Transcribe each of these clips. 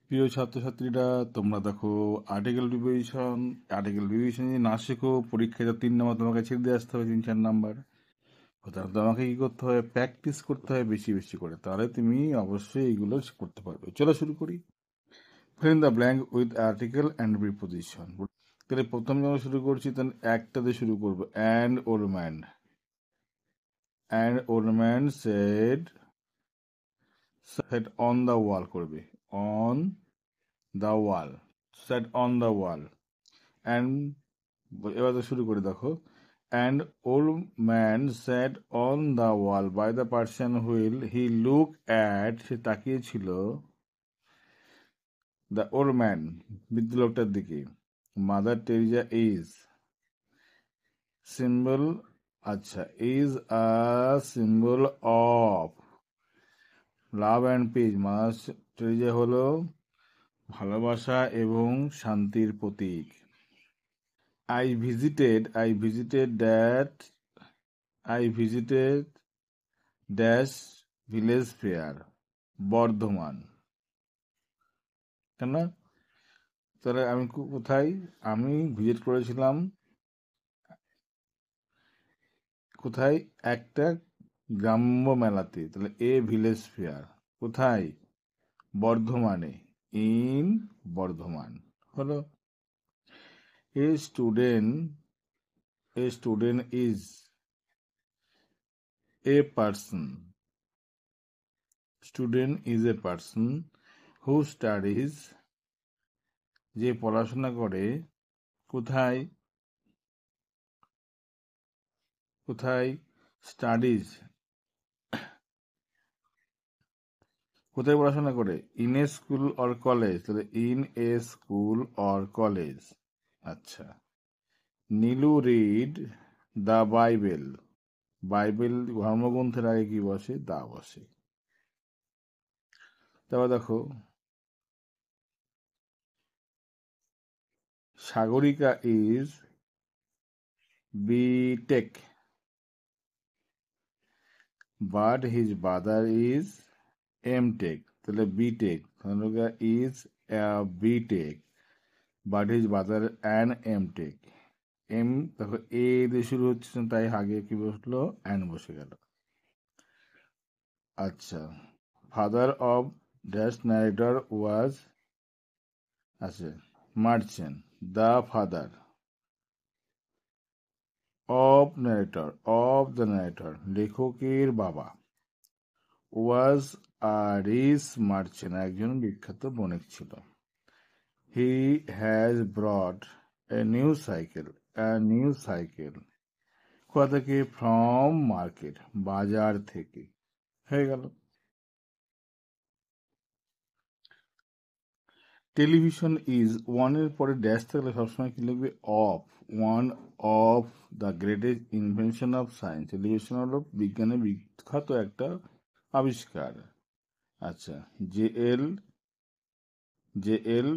প্রিয় ছাত্রছাত্রীরা, তোমরা দেখো আর্টিকেল প্রিপোজিশন যদি না শেখো, পরীক্ষায় তো 3 নম্বর তোমাকে ছেড়ে দিয়ে আসতে হবে, 3-4 নাম্বার। কোথাও তোমাকে কি করতে হবে? প্র্যাকটিস করতে হবে বেশি বেশি করে, তাহলে তুমি অবশ্যই এইগুলো করতে পারবে। চলো শুরু করি। fill in the blank with article and preposition. তাহলে প্রথম যখন শুরু করছি, তাহলে একটা দিয়ে শুরু করবো, and old man said on the wall করবে, on the wall, said on the wall. and এবার তো শুরু করে দেখো, and old man sat on the wall by the Persian wheel, he looked at, সে তাকিয়েছিল, the old man, বৃদ্ধ লোকটার দিকে, মাদার টেরিজা ইজ সিম্বল, আচ্ছা, is a symbol of love and piece, mother Teresa হলো ভালোবাসা এবং শান্তির প্রতীক। I visited dash village fair, Bardhaman. কেন? তাহলে আমি কোথায় আমি ভিজিট করেছিলাম, কোথায়? একটা গ্রাম্য মেলাতে। তাহলে ভিলেজ ফেয়ার কোথায়? বর্ধমানে, ইন বর্ধমান হলো। A student is a person, student is a person who studies, যে পড়াশোনা করে, কোথায়? স্টাডিজ, কোথায় পড়াশোনা করে? In a school or college, তাহলে in a school or college. আচ্ছা, Nilu read the Bible, Bible ধর্মগ্রন্থের আগে কি বসে? দা বসে। তারপর দেখো, Sagarika is BTech, but his brother is MTech, তাহলে BTech, Sagarika is BTech, but his brother an MTech. দেখো এ দিয়ে শুরু হচ্ছে, তাই আগে কি বসলো? অ্যান বসে গেল। আচ্ছা, father of dash narrator was, আছে, merchant. The father of the narrator, লেখকের বাবা, ওয়াজ আ রিচ মার্চেন্ট, একজন বিখ্যাত বণিক ছিল। He has brought a new cycle, কোথা থেকে? ফ্রম মার্কেট, বাজার থেকে। হয়ে গেল। টেলিভিশন ইজ, ওয়ানের পরে ড্যাশ থাকলে সবসময় কি লিখবে? Of, one of the greatest invention of science, television হলো বিজ্ঞানের বিখ্যাত একটা আবিষ্কার। আচ্ছা, J L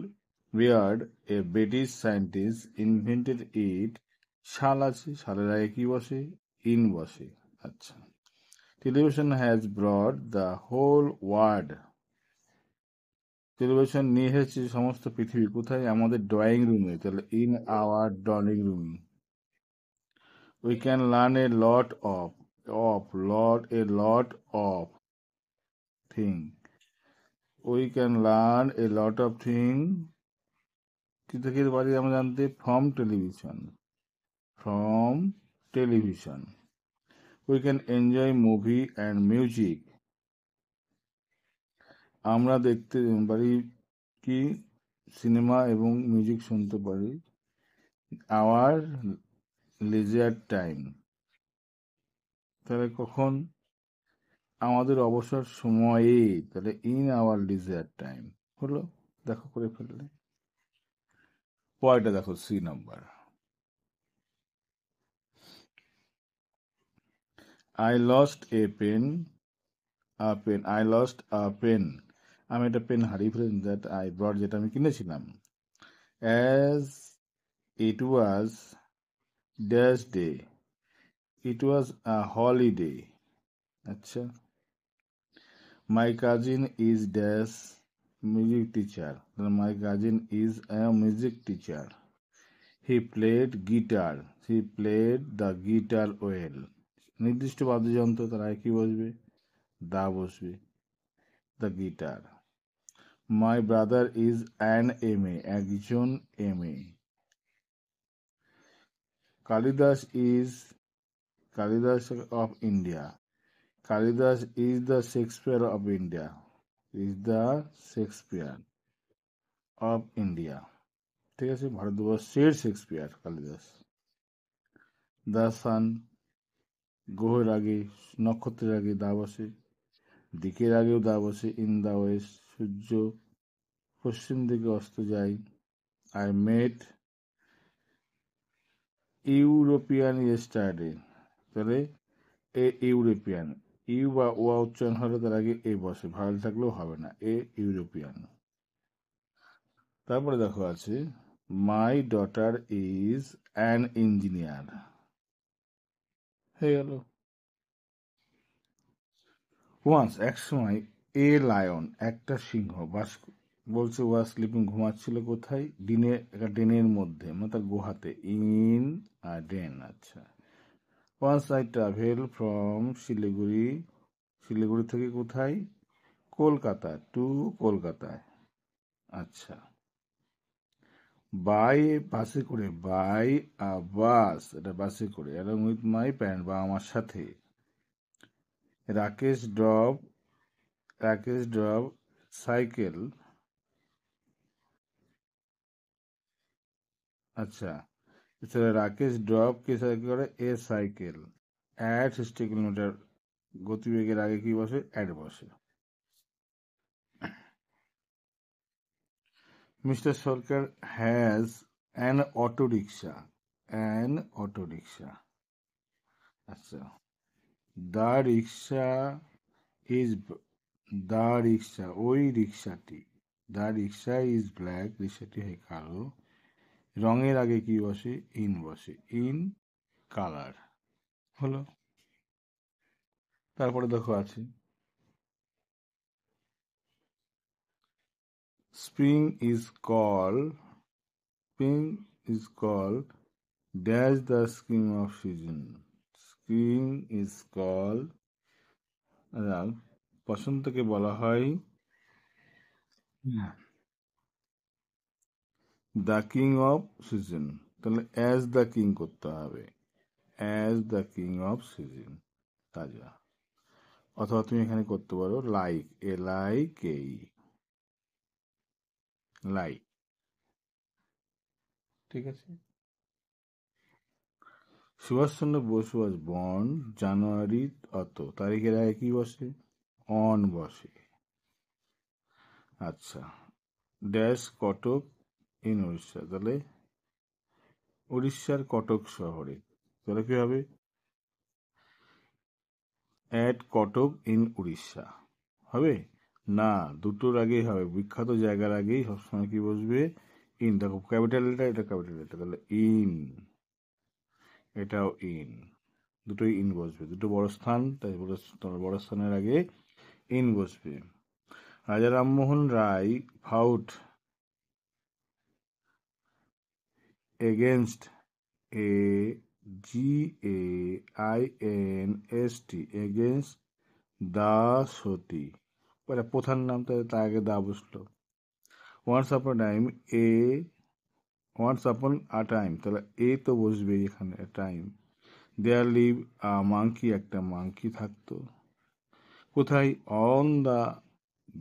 Ward, a British scientist, invented it, সাল আছে, সালের আগে কি বসে? ইন বসে। আচ্ছা, television has brought the whole world, television নিয়ে এসেছে সমস্ত পৃথিবী, কোথায়? আমাদের ড্রয়িং রুমে, তাহলে in our drawing room. We can learn a lot of thing, we can learn a lot of thing, কি থেকে পারি আমরা জানতে? From television. We can enjoy movie and music, আমরা দেখতে পারি কি? সিনেমা এবং মিউজিক শুনতে পারি। আওয়ার লিজার টাইম, তাহলে কখন? আমাদের অবসর সময়ে, তাহলে ইন আওয়ার লিজার টাইম হলো। দেখো করে ফেললে। পরেরটা দেখো, C number. I lost a pen, I lost a pen, আমি একটা পেন হারিয়ে ফেলেছি, দ্যাট আই ব্রট, যেটা আমি কিনেছিলাম। As it was dash day, it was a holiday. আচ্ছা, my cousin is dash music teacher, my cousin is a music teacher. He played guitar, he played the guitar well. নির্দিষ্ট বাদ্যযন্ত্র, তার আগে কি বসবে? দা বসবে, the guitar. My brother is an MA, একজন MA. Kalidas is, Kalidas of India, Kalidas is the Shakespeare of India, is the Shakespeare of India. ঠিক আছে, ভারতবর্ষের শেক্সপিয়ার কালিদাস। দ্য সান, গ্রহের আগে, নক্ষত্রের আগে দা বসে, দিকের আগেও দা বসে। ইন দ্য ওয়েস্ট, সূর্য পশ্চিম দিকে অস্ত যায়। আই মেট ইউরোপিয়ান ইয়েস্টারডে, তাহলে এ ইউরোপিয়ান, ইউ বা ওয়া উচ্চারণ হলে তার আগে এ বসে, ভালো থাকলেও হবে না, এ ইউরোপিয়ান। তারপরে দেখো আছে my daughter is an engineer, হয়ে গেল। ওয়ান্স, এক সময়, এ লায়ন, একটা সিংহ, বাস, বলছে ওয়াজ স্লিপিং, ঘুমাচ্ছিল কোথায়? ডিনে, একটা ডেনের মধ্যে, মানে তার গুহাতে, ইন ডেন। আচ্ছা। Once I travel from Siliguri, Siliguri থেকে কোথায়? কলকাতা, টু কলকাতায়। আচ্ছা। বাই, বাসে করে, বাই বাস, এটা বাসে করে, অ্যালং উইথ মাই প্যারেন্ট, বা আমার সাথে। Rakesh drop, Rakesh drop cycle. আচ্ছা, এছাড়া রাকেশ ড্রপ কে সাইকেল করে? এ সাইকেল অ্যাট 60 কিলোমিটার, গতিবেগের আগে কি বসে? অ্যাট বসে। Mister Sarkar has an auto rickshaw, an auto rickshaw. আচ্ছা। The rickshaw is, the rickshaw, ওই রিক্সাটি, দ্য রিক্সা ইজ ব্ল্যাক, রিক্সাটি হয় কালো। রঙের আগে কি বসে? ইন বসে, ইন কালার। হলো। তারপরে দেখো আছে spring is call, spring is call dash the spring of season, spring is call, বসন্তকে বলা হয় দ্য কিং অফ সিজন, তাহলে অ্যাজ দ্য কিং করতে হবে, as the king of season, তাজা। অথবা তুমি এখানে করতে পারো লাইক, LIKE, লাইক। ঠিক আছে। সুভাষচন্দ্র বোস ওয়াজ বর্ন জানুয়ারি অত, তারিখের আগে কি বসে? অন বসে। আচ্ছা। ড্যাশ কটক ইন উড়িষ্যা, তাহলে উড়িষ্যার কটক শহরে, তাহলে কি হবে? অ্যাট কটক ইন উড়িষ্যা হবে না, দুটোর আগেই হবে, বিখ্যাত জায়গার আগেই সবসময় কি বসবে? ইন। দেখো ক্যাপিটাল লেটার, এটা ক্যাপিটাল লেটার, তাহলে ইন, এটাও ইন, দুটোই ইন বসবে, দুটো বড় স্থান, তাই বড় স্থানের আগে ইন বসবে। রাজা Rammohan Roy fought against, AGAINST, against দা সতী, প্রধান নাম, তার আগে দা বসলো। ওয়ান্স আপন টাইম, এ, ওয়ান্স আপন আ টাইম, তাহলে এ তো বসবে এখানে, টাইম। দেয়ার লিভ মাংকি, একটা মাংকি থাকতো কোথায়? অন দ্য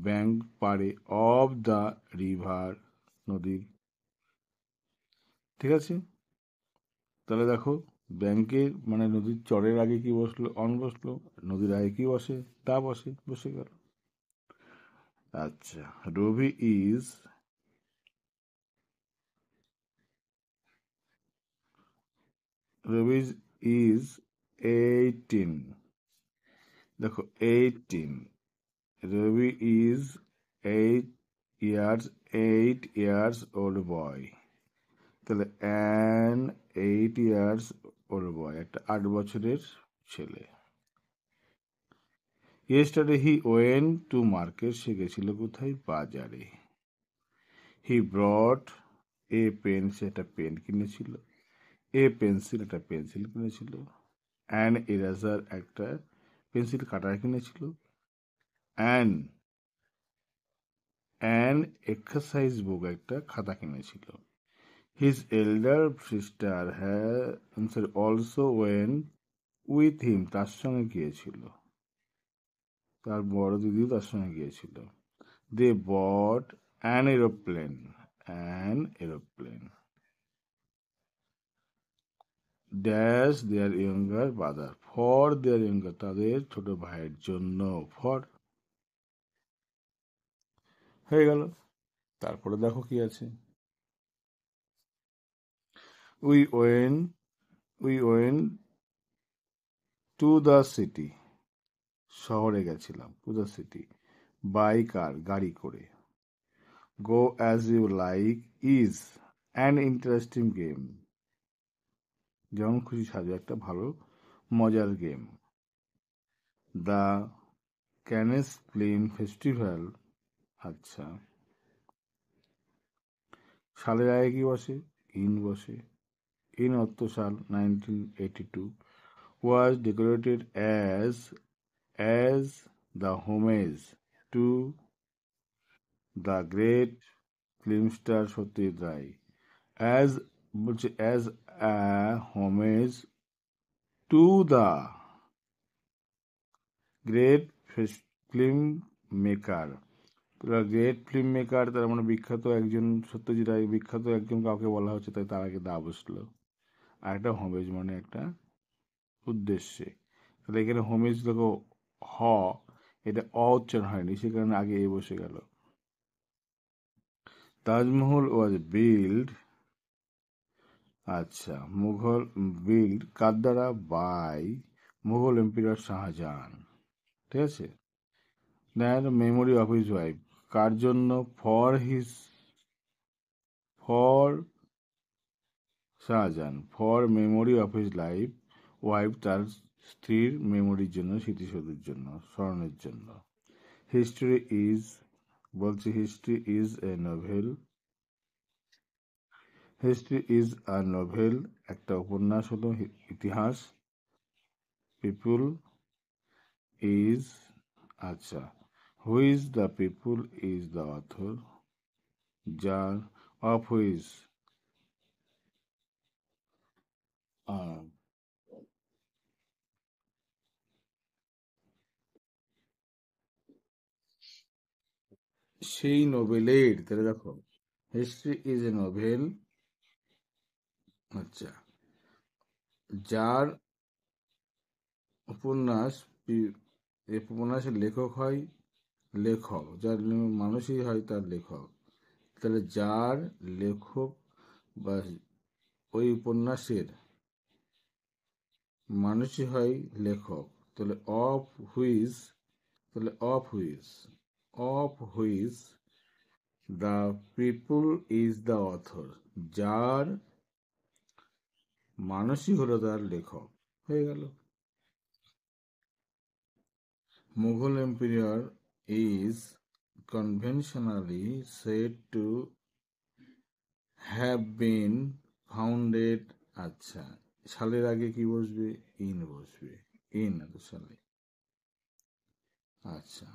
ব্যাঙ্ক, পারে, অফ দ্য রিভার, নদীর। ঠিক আছে। তাহলে দেখো ব্যাংকের মানে নদীর চরের আগে কি বসলো? অন বসলো। নদীর আগে কি বসে? তা বসে, বসে গেল। আচ্ছা। রবি ইজ, রবি ইজ 18, দেখো 18, Rabi is 8 years, 8 years old boy, তাহলে অ্যান 8 ইয়ার্স ওল্ড বয়, একটা 8 বছরের ছেলে। Yesterday he went to market, সে গেছিল কোথায়? বাজারে। হি ব্রট এ পেন, সে একটা পেন কিনেছিল। এ পেন্সিল, একটা পেন্সিল কিনেছিল। অ্যান ইরেজার, একটা পেন্সিল কাটার কিনেছিল। অ্যান অ্যান এক্সারসাইজ বুক, একটা খাতা কিনেছিল। হিজ এল্ডার সিস্টার হ্যাঁ অলসো ওয়েন উইথ হিম, তার সঙ্গে গিয়েছিল। তার বড় দিদিও তার সঙ্গে গিয়েছিল। They bought an aeroplane, an aeroplane. Dash their younger brother, for their younger, তাদের ছোট ভাইয়ের জন্য। ফর হয়ে গেল। তারপরে দেখো কি আছে। We went we went to the city, শহরে গেছিলাম। To the city by car, গাড়ি করে। Go as you like is an interesting game, যেমন খুশি সাজো, একটা ভালো মজার game. The Cannes film festival, আচ্ছা, সালের আগে কি বসে? ইন বসে। ইন অর্থ সাল 1982 was decorated as the homage to the great film star Satyajit Ray. as বলছে as a homage to the great film maker, great film maker, তার মানে বিখ্যাত একজন, সত্যজিৎ রায় বিখ্যাত একজন কাউকে বলা হচ্ছে, তাই তার আগে দা বসলো। আর একটা হোমেজ মানে একটা উদ্দেশ্যে, তাহলে এখানে হোমেজ দেখো হ, এটা অ উচ্চারণ হয়নি, সে কারণে আগে এ বসে গেল। তাজমহল ওয়াজ বিল্ড, আচ্ছা, মুঘল বিল্ড কার দ্বারা? বাই মুঘল এম্পিরার শাহজাহান, ঠিক আছে। দেন মেমোরি অফ হিজ ওয়াইফ, কার জন্য? For Shahjahan, for memory of his life wife, তার স্ত্রীর মেমোরির জন্য, স্মৃতিসৌধের জন্য, স্মরণের জন্য। হিস্ট্রি ইজ, বলছে history is a novel, history is a novel, একটা উপন্যাস হলো ইতিহাস। পিপুল ইজ, আচ্ছা, who is the people is the author, যার, অফ হুইজ, সেই নোবেলের, তাহলে দেখো হিস্ট্রি ইজ এ নোভেল, আচ্ছা, যার উপন্যাস, এই উপন্যাসের লেখক হয় লেখক, যার মানুষই হয় তার লেখক, তাহলে যার লেখক বা ওই উপন্যাসের মানুষই হয় লেখক, তাহলে অফ হুইজ, তাহলে of which the people is the author, যার মানুষই হলো তার লেখক, হয়ে গেল। Mughal empire is conventionally said to have been founded, আচ্ছা, সালের আগে কি বসবে? ইন বসবে। ইন এত সালে, আচ্ছা,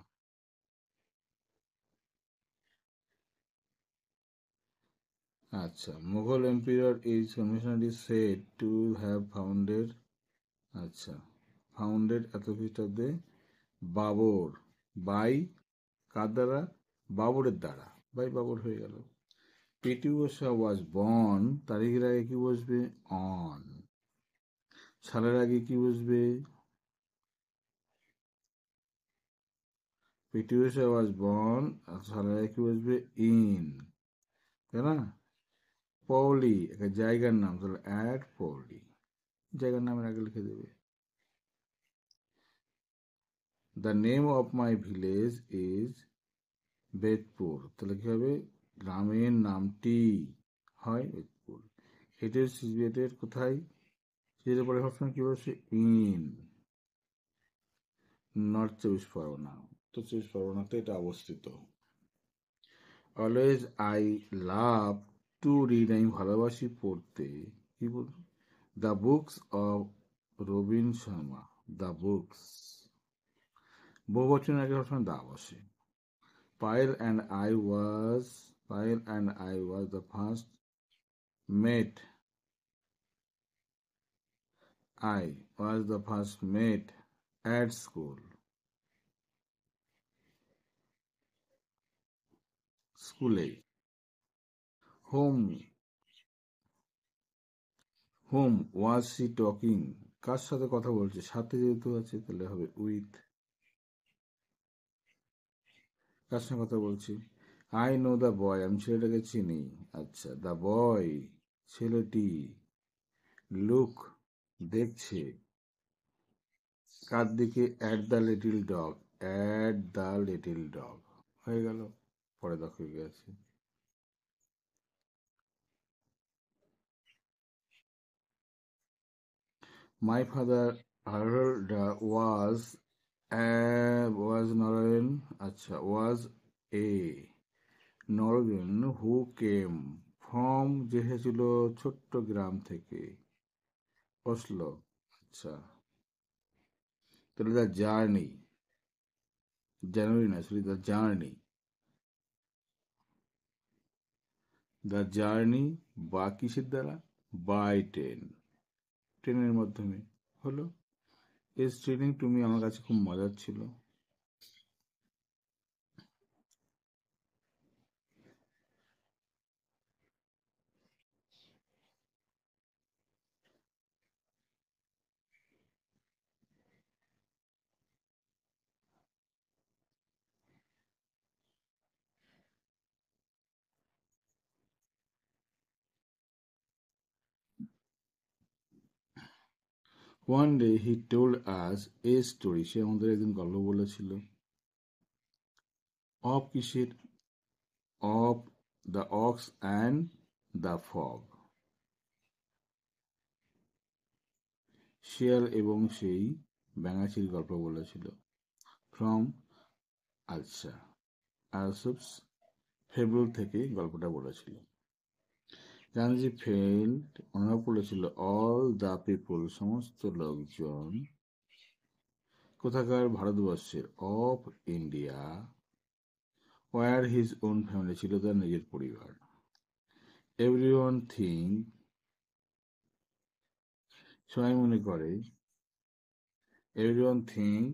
আচ্ছা, Mughal empire is conventionally said to have founded, আচ্ছা, ফাউন্ডেড এত খ্রিস্টাব্দে বাবর, বাই কার দ্বারা? বাবরের দ্বারা, বাই বাবর, হয়ে গেল। পিটি উষা ওয়াজ বর্ন, তারিখের আগে কি বসবে? অন। সালের আগে কি বসবে? পিটি উষা ওয়াজ বর্ন, সালের আগে কি বসবে? ইন, তাই না? পৌলি একটা জায়গার নাম, তাহলে অ্যাট পৌলি, জায়গার নামের আগে লিখে দেবে। The name of my village is Bedpur, তাহলে কি হবে? গ্রামের নামটি হয় বেদপুর। এটের সিজুয়েটের কোথায়? সিজুয়েটের পরে সবসময় কি বসে? ইন। নর্থ চব্বিশ পরগনা, উত্তর চব্বিশ পরগনাতে এটা অবস্থিত। Always I love to read, আমি ভালোবাসি পড়তে, কি বল, the books of Robin Sharma, the books, বহু বছরের আগে সবসময় দা বসে। Payel and I was, Payel and I was the first mate, I was the first mate at school, স্কুলে। Whom, whom was she talking, কার সাথে কথা বলছে, সাথে যেহেতু আছে তাহলে হবে উইথ, কার সঙ্গে কথা বলছি। আই নো দ্য বয়, আমি ছেলেটাকে চিনি। আচ্ছা, দ্য বয়, ছেলেটি, লুক, দেখছে, কার দিকে, at the little dog, at the little dog, হয়ে গেল। পরে দেখো কি আছে। My father hard was Naren, আচ্ছা, ওয়াজ এ নরগেন হু কেম ফ্রম, যে এসেছিল ছোট্ট গ্রাম থেকে, অসলো। আচ্ছা, তাহলে দ্য জার্নি, জানুয়ারি না sorry, the journey, the journey, বা কিসের দ্বারা, বাই ট্রেন, ট্রেনের মাধ্যমে, হলো। এস ট্রেনিং তুমি আমার কাছে খুব মজার ছিল। One day he told us a story, সে আমাদের একদিন গল্প বলেছিল। অফ কিসের, of the ox and the fox, শিয়াল এবং সেই ব্যাঙাচির গল্প বলেছিল। ফ্রম, আচ্ছা, আরসুপস, ফেব্রুল থেকে গল্পটা বলেছিল। গান্ধী ফেল্ড, অনুভব করেছিল, অল দ্য পিপল, সমস্ত লোকজন, কোথাকার, ভারতবর্ষের, of India, were his own family, ছিল তার নিজের পরিবার। এভরিওয়ান থিঙ্ক, সবাই মনে করে, এভরিওয়ান থিঙ্ক,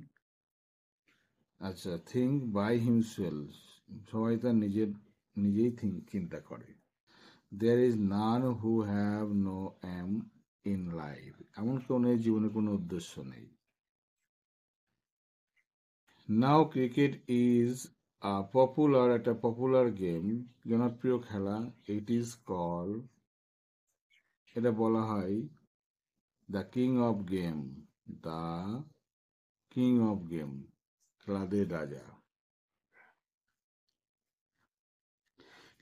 আচ্ছা, থিঙ্ক বাই হিমসেলফ, সবাই তার নিজেই চিন্তা করে। There is none who have no aim in life, এমন কেউ নেই জীবনে কোনো উদ্দেশ্য নেই। নাও ক্রিকেট ইজ পপুলার, একটা পপুলার গেম, জনপ্রিয় খেলা। ইট ইজ কল, এটা বলা হয়, the king of game, the king of game, খেলাদের রাজা।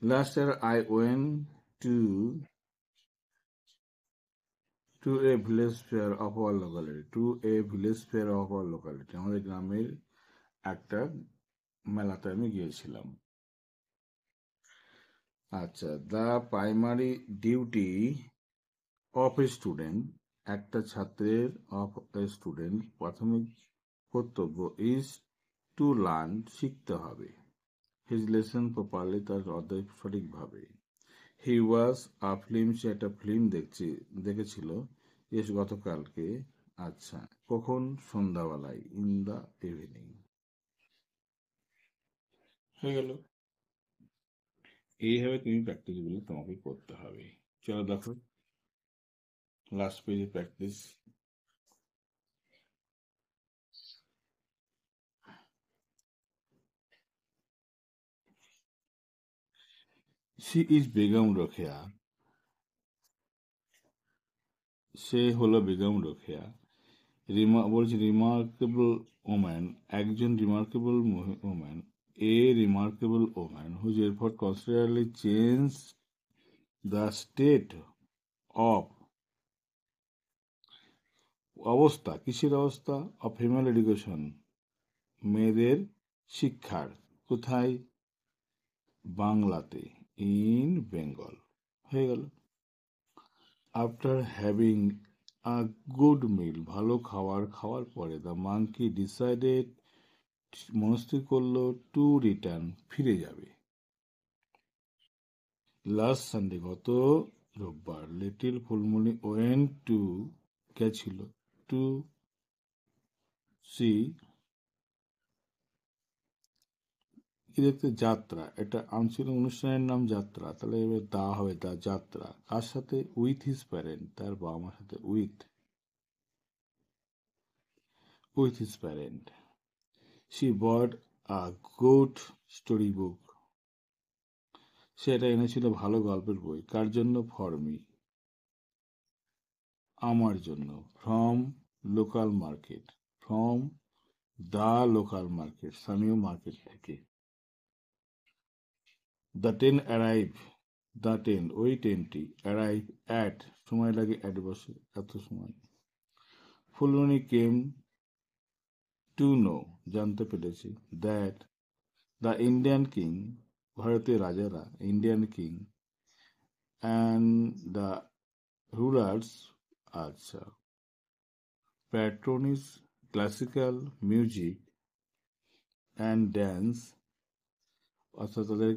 Last year I went to to a village fair of our locality, to a village fair of our locality, আমাদের গ্রামের একটা মেলাতে আমি গিয়েছিলাম। আচ্ছা, the primary duty of a student, একটা ছাত্রের, অফ এ স্টুডেন্ট, প্রাথমিক কর্তব্য, ইজ টু লার্ন, শিখতে হবে, হিজ লেসন প্রপারলি, তার অধ্যায় সঠিকভাবে। হি ওয়াজ আ ফিল্ম, সে একটা ফিল্ম দেখেছিল, এস গতকালকে, আচ্ছা, কখন, সন্ধ্যাবেলায়, ইন দ্য ইভিনিং, হয়ে গেল। এইভাবে তুমি প্র্যাকটিসগুলো তোমাকে করতে হবে। চলো দেখো লাস্ট পেজে practice. She is Begum Rokeya, সে হলো বেগম রোকেয়া। বলছি রিমার্কেবল ওম্যান, একজন remarkable woman, a remarkable woman whose effort considerably change the state of, অবস্থা, কিসের অবস্থা, অফ ফিমেল এডুকেশন, মেয়েদের শিক্ষার। কোথায়? বাংলাতে, ইন বেঙ্গল। হয়ে গেল। আফটার হ্যাভিং আ গুড মিল, ভালো খাবার খাওয়ার পরে দ্য মাঙ্কি ডিসাইডেড, মনস্থির করলো, টু রিটার্ন, ফিরে যাবে। লাস্ট সানডে, গত রোববার, লিটিল ফুলমণি ওয়েন্ট টু, গেছিল, টু সি, কি দেখতে, যাত্রা। এটা আঞ্চলিক অনুষ্ঠানের নাম যাত্রা, তাহলে এবার দা হবে, দা যাত্রা। কার সাথে? উইথ হিজ প্যারেন্ট, তার বাবা মার সাথে, with his parent. She bought a good story book, সেটা এনেছিল ভালো গল্পের বই। কার জন্য? ফর মি, আমার জন্য। From local market, from the local market, স্থানীয় মার্কেট থেকে। The train arrive, the train, ওই ট্রেনটি, অ্যারাইভ অ্যাট, সময় লাগে, অ্যাট বসে, এত সময়। ফুলমণি কেম টু নো, জানতে পেরেছি, দ্যাট দ্য ইন্ডিয়ান কিং, ভারতীয় রাজারা, Indian king, and the rulers, আচ্ছা, প্যাট্রনিস ক্লাসিক্যাল মিউজিক অ্যান্ড ড্যান্স, অর্থাৎ তাদের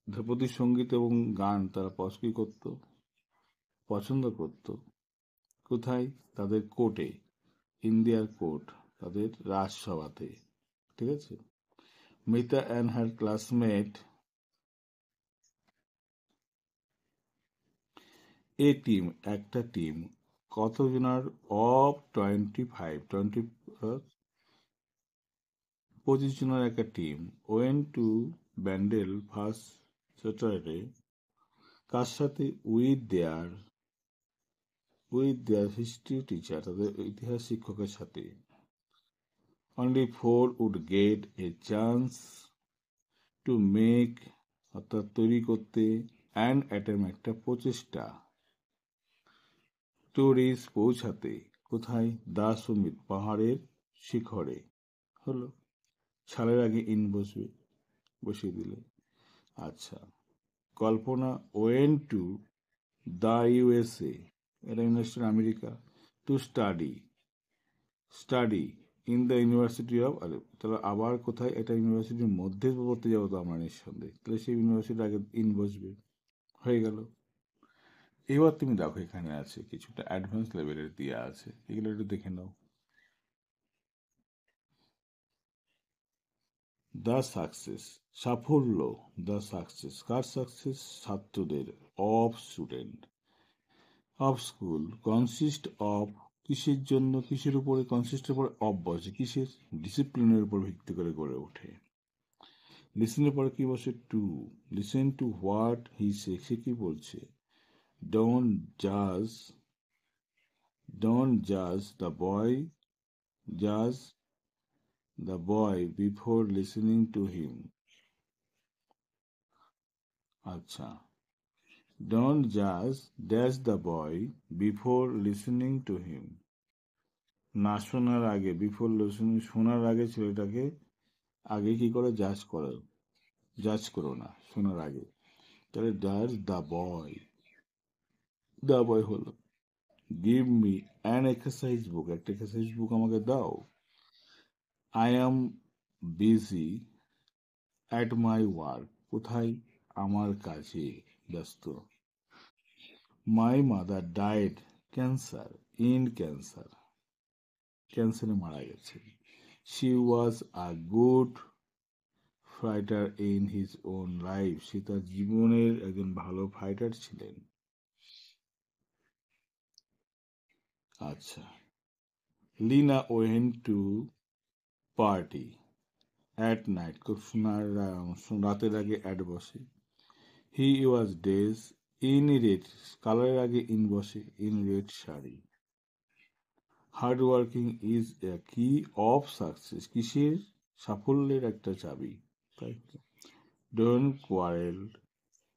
ধ্রুপদী সঙ্গীত এবং গান তারা কি করত? পছন্দ করত। কোথায়? তাদের কোর্টে, ইন্ডিয়ার কোর্ট, তাদের রাজসভাতে। ঠিক আছে। Mita and her classmate, a team, একটা টিম, কতজনার? অফ 25 জনের একটা team, went to Bandel first Saturday, কার সাথে? উইথ দেয়ার হিস্ট্রি টিচার, তাদের ইতিহাস শিক্ষকের সাথে। Only 4 would get a chance to make, অর্থাৎ তৈরি করতে, অ্যান অ্যাটেম, একটা প্রচেষ্টা, টু রিচ, পৌঁছাতে। কোথায়? দা সুমিত, পাহাড়ের শিখরে। হলো। সালের আগে ইন বসবে, বসিয়ে দিলে। আচ্ছা। কল্পনা ওয়েন টু দ্য ইউএসএ, এটা United America, to study in the university of, তাহলে আবার কোথায়? এটা ইউনিভার্সিটির মধ্যে পড়তে যাবো তো আমরা নিঃসন্দেহে, তাহলে সেই ইউনিভার্সিটির আগে ইন বসবে। হয়ে গেল। এবার তুমি দেখো, এখানে আছে কিছুটা অ্যাডভান্স লেভেলের দেওয়া আছে, এগুলো একটু দেখে নাও। দ্য সাকসেস, সাফল্য, দ্য সাকসেস, কার সাকসেস? ছাত্রদের, of student, of school, consist of, কিসের জন্য, কিসের উপরে? কনসিস্টের উপরে অফ বসে, কিসের? ডিসিপ্লিনের উপর ভিত্তি করে গড়ে ওঠে। লিসেনের পরে কি বসে? Two, listen to what he সে, সে কি বলছে? ডোন্ট জাজ, জাজ the boy before listening to him. আচ্ছা, ডোন্ট জাজ dash the boy before listening to him, না শোনার আগে, বিফোর লিসেনিং, শোনার আগে ছেলেটাকে আগে কি করে? জাজ করো না, শোনার আগে। তাহলে ডাজ দ্য বয় হলো। Give me an exercise book, একটা এক্সারসাইজ বুক আমাকে দাও। I am busy at my work, কোথায়? আমার কাজে ব্যস্ত। মাই মাদার ডায়েড ক্যান্সারে মারা গেছে। She was a good fighter in his own life, সে তার জীবনের একজন ভালো ফাইটার ছিলেন। আচ্ছা। Leena went to party at night, খুব রাতের আগে অ্যাট বসে। He was dress in red, কালারের আগে ইন বসে, in red sari. Hard working is a key of success, কিসের? সাফল্যের একটা চাবি। তাই তো। Don't quarrel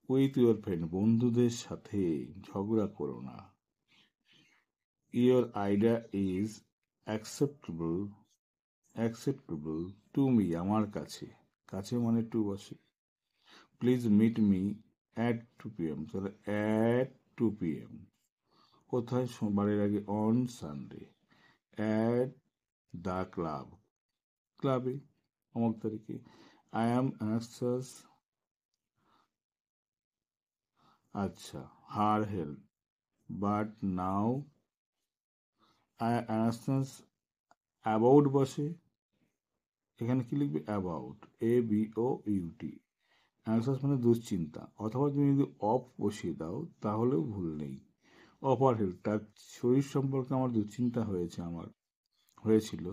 with your friend, বন্ধুদের সাথে ঝগড়া করো না। Your idea is acceptable acceptable to me, আমার কাছে, কাছে মানে টু বসে। Please meet me at 2 PM, তাহলে অ্যাট 2 PM। কোথায়? সোমবারের আগে on Sunday. At the club, ক্লাবে অমুক তারিখে। আই অ্যাম অ্যানাস্টাস, আচ্ছা, her help, but now I anxious about বসে, এখানে কি লিখবে? About, ABOUT। অ্যাংসাস মানে দুশ্চিন্তা, অথবা তুমি যদি অফ বসিয়ে দাও তাহলেও ভুল নেই। অফার হেল্প, তার শরীর সম্পর্কে আমার দুশ্চিন্তা হয়েছিল।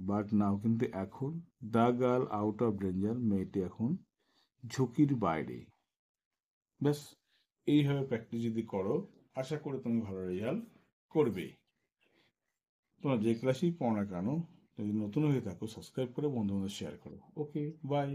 বাট নাও, কিন্তু এখন। The girl out of danger, মেয়েটি এখন ঝুঁকির বাইরে। ব্যাস, এইভাবে প্র্যাকটিস যদি করো, আশা করি তুমি ভালো রেজাল্ট করবে। তোমরা যে ক্লাসেই পড়ো না কেন, যদি নতুন হয়ে থাকো সাবস্ক্রাইব করে বন্ধু বান্ধব শেয়ার করো। ওকে, বাই।